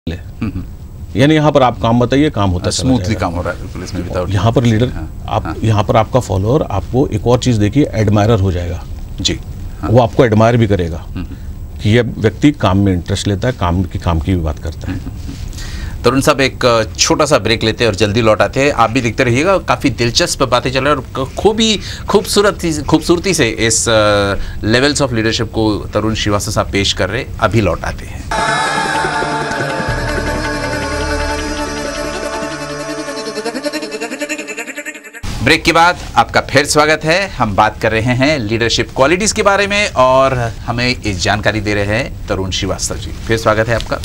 यानी यहाँ पर आप काम बताइए, काम होता है, स्मूथली काम हो रहा है पुलिस में विदाउट। यहाँ पर लीडर यहाँ पर आपका फॉलोअर आपको एक और चीज़ देखिए, एडमायरर हो जाएगा जी। वो आपको एडमायर भी करेगा कि ये व्यक्ति काम में इंटरेस्ट लेता है, काम की भी बात करता है। तरुण साहब, एक छोटा सा ब्रेक लेते हैं और जल्दी लौट आते हैं। आप भी देखते रहिएगा, काफ़ी दिलचस्प बातें चल रही है और खूबसूरती से इस लेवल्स ऑफ लीडरशिप को तरुण श्रीवास्तव साहब पेश कर रहे। अभी लौट आते हैं। ब्रेक के बाद आपका फिर स्वागत है। हम बात कर रहे हैं लीडरशिप क्वालिटीज के बारे में और हमें इस जानकारी दे रहे हैं तरुण श्रीवास्तव जी। फिर स्वागत है आपका।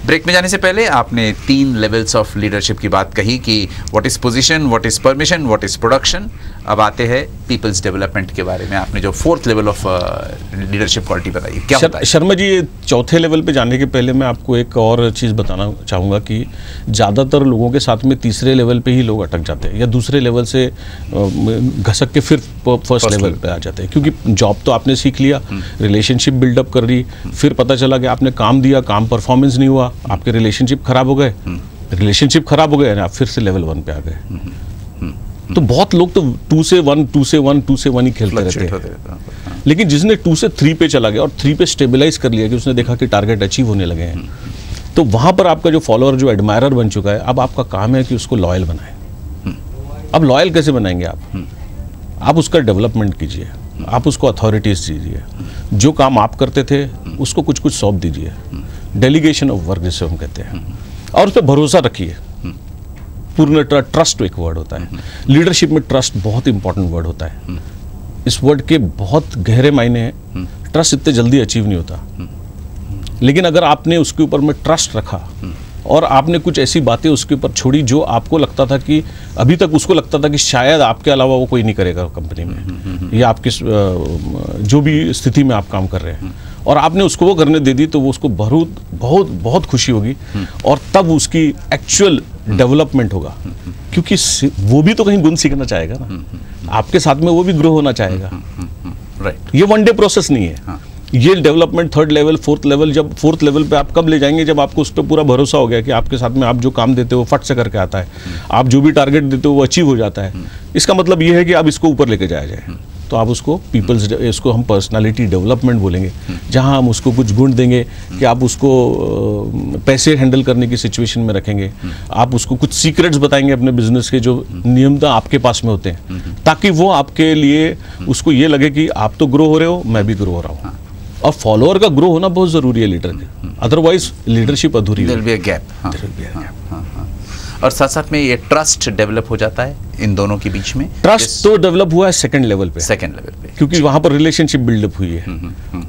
ब्रेक में जाने से पहले आपने 3 लेवल्स ऑफ लीडरशिप की बात कही कि what is position, what is permission, what is production. अब आते हैं पीपल्स डेवलपमेंट के बारे में। आपने जो 4th level of leadership quality बताई, क्या होता है? शर्मा जी, 4थे लेवल पे जाने के पहले मैं आपको एक और चीज़ बताना चाहूँगा कि ज़्यादातर लोगों के साथ में 3रे लेवल पे ही लोग अटक जाते हैं या दूसरे लेवल से घसक के फिर फर्स्ट लेवल पे आ जाते हैं। क्योंकि जॉब तो आपने सीख लिया, रिलेशनशिप बिल्डअप कर ली, फिर पता चला कि आपने काम दिया, काम परफॉर्मेंस नहीं हुआ, आपके रिलेशनशिप खराब हो गए, आप फिर से लेवल 1 पे आ गए। तो बहुत लोग तो 2 से 1 ही खेलते रहते हैं। लेकिन जिसने 2 से 3 पे चला गया और 3 पे स्टेबलाइज कर लिया कि उसने देखा कि टारगेट अचीव होने लगे हैं, तो वहां पर आपका जो फॉलोअर, जो एडमायरर बन चुका है, अब आपका काम है कि उसको लॉयल बनाए। अब लॉयल कैसे बनाएंगे आप उसका डेवलपमेंट कीजिए, आप उसको अथॉरिटीज दीजिए, जो काम आप करते थे उसको कुछ कुछ सौंप दीजिए, डेलीगेशन ऑफ वर्क जिसे हम कहते हैं, और उस पर भरोसा रखिए। पूर्ण ट्रस्ट एक वर्ड होता है लीडरशिप में, ट्रस्ट बहुत इंपॉर्टेंट वर्ड होता है। इस वर्ड के बहुत गहरे मायने हैं। ट्रस्ट इतने जल्दी अचीव नहीं होता, लेकिन अगर आपने उसके ऊपर में ट्रस्ट रखा और आपने कुछ ऐसी बातें उसके ऊपर छोड़ी जो आपको लगता था कि अभी तक उसको लगता था कि शायद आपके अलावा वो कोई नहीं करेगा कंपनी में, या आपकी जो भी स्थिति में आप काम कर रहे हैं, और आपने उसको वो करने दे दी, तो वो उसको बहुत बहुत बहुत खुशी होगी और तब उसकी एक्चुअल डेवलपमेंट होगा। क्योंकि वो भी तो कहीं गुण सीखना चाहेगा ना, आपके साथ में वो भी ग्रो होना चाहेगा। राइट, ये 1 डे प्रोसेस नहीं है। ये development 3rd level, 4th level, जब 4th लेवल पे आप कब ले जाएंगे, जब आपको उस पर पूरा भरोसा हो गया कि आपके साथ में आप जो काम देते हो वो फट से करके आता है, आप जो भी टारगेट देते हो वो अचीव हो जाता है। इसका मतलब ये है कि अब इसको ऊपर लेके जाया जाए। तो आप उसको इसको हम पर्सनालिटी डेवलपमेंट बोलेंगे, जहां हम उसको कुछ गुण देंगे कि आप उसको पैसे हैंडल करने की सिचुएशन में रखेंगे, आप उसको कुछ सीक्रेट्स बताएंगे अपने बिजनेस के जो नियमता आपके पास में होते हैं, ताकि वो आपके लिए उसको ये लगे कि आप तो ग्रो हो रहे हो, मैं भी ग्रो हो रहा हूँ। और फॉलोअर का ग्रो होना बहुत जरूरी है लीडर के, अदरवाइज लीडरशिप अधूरी है। और साथ साथ में ये ट्रस्ट डेवलप हो जाता है इन दोनों के बीच में। ट्रस्ट तो डेवलप हुआ है 2nd लेवल पे, क्योंकि वहां पर रिलेशनशिप बिल्डअप हुई है।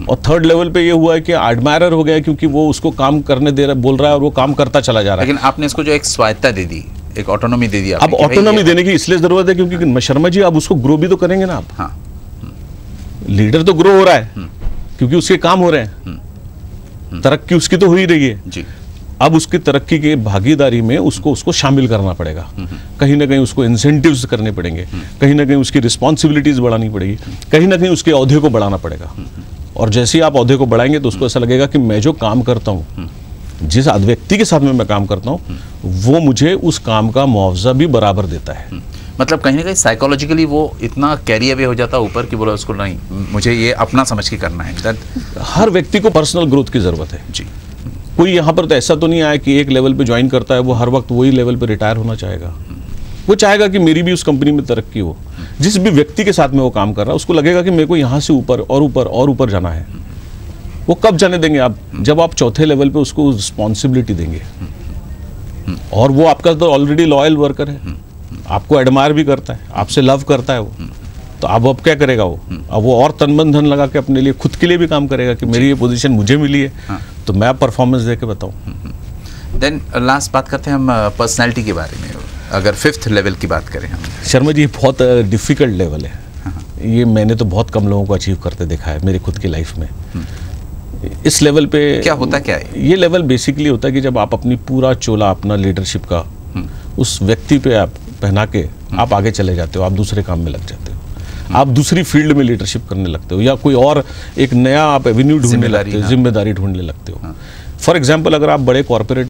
और 3rd लेवल पे ये हुआ है कि एडमायरर हो गया, क्योंकि वो उसको काम करने दे रहा, बोल रहा है और वो काम करता चला जा रहा है। लेकिन आपने इसको जो एक स्वायत्ता दे दी, एक ऑटोनॉमी दे दी। अब ऑटोनॉमी देने की इसलिए जरूरत है क्योंकि शर्मा जी, अब उसको ग्रो भी तो करेंगे ना आप। लीडर तो ग्रो हो रहा है क्योंकि उसके काम हो रहे हैं, तरक्की उसकी तो हो ही रही है जी। अब उसकी तरक्की की भागीदारी में उसको शामिल करना पड़ेगा। कहीं ना कहीं उसको इंसेंटिव्स करने पड़ेंगे, कहीं ना कहीं उसकी रिस्पॉन्सिबिलिटीज बढ़ानी पड़ेगी, कहीं ना कहीं उसके औहदे को बढ़ाना पड़ेगा। और जैसे ही आप औहदे को बढ़ाएंगे तो उसको ऐसा लगेगा कि मैं जो काम करता हूँ, जिस व्यक्ति के साथ में मैं काम करता हूँ, वो मुझे उस काम का मुआवजा भी बराबर देता है। मतलब कहीं ना कहीं साइकोलॉजिकली वो इतना कैरी अवे हो जाता है ऊपर कि बोला उसको नहीं, मुझे ये अपना समझ के करना है। हर व्यक्ति को पर्सनल ग्रोथ की जरूरत है जी। कोई यहाँ पर तो ऐसा तो नहीं आया कि एक लेवल पे ज्वाइन करता है वो हर वक्त वही लेवल पे रिटायर होना चाहेगा। वो चाहेगा कि मेरी भी उस कंपनी में तरक्की हो। जिस भी व्यक्ति के साथ में वो काम कर रहा है उसको लगेगा कि मेरे को यहाँ से ऊपर और ऊपर और ऊपर जाना है। वो कब जाने देंगे आप? जब आप 4थे लेवल पे उसको रिस्पॉन्सिबिलिटी देंगे, और वो आपका तो ऑलरेडी लॉयल वर्कर है, आपको एडमायर भी करता है, आपसे लव करता है वो, तो अब क्या करेगा वो? अब वो और तन मन धन लगा के अपने लिए, खुद के लिए भी काम करेगा कि मेरी ये पोजीशन मुझे मिली है, तो मैं परफॉर्मेंस दे के बताऊँ। देन लास्ट बात करते हैं हम पर्सनैलिटी के बारे में। अगर 5th लेवल की बात करें हम, शर्मा जी, बहुत डिफिकल्ट लेवल है ये। मैंने तो बहुत कम लोगों को अचीव करते देखा है मेरी खुद की लाइफ में। इस लेवल पे क्या होता क्या है? ये लेवल बेसिकली होता है कि जब आप अपनी पूरा चोला अपना लीडरशिप का उस व्यक्ति पे आप पहना के आप आगे चले जाते हो, आप दूसरे काम में लग जाते हो, आप दूसरी फील्ड में लीडरशिप करने लगते हो, या कोई और एक नया आप एवेन्यू ढूंढने लगते हो, जिम्मेदारी ढूंढने लगते हो। फॉर एग्जाम्पल, अगर आप बड़े कॉर्पोरेट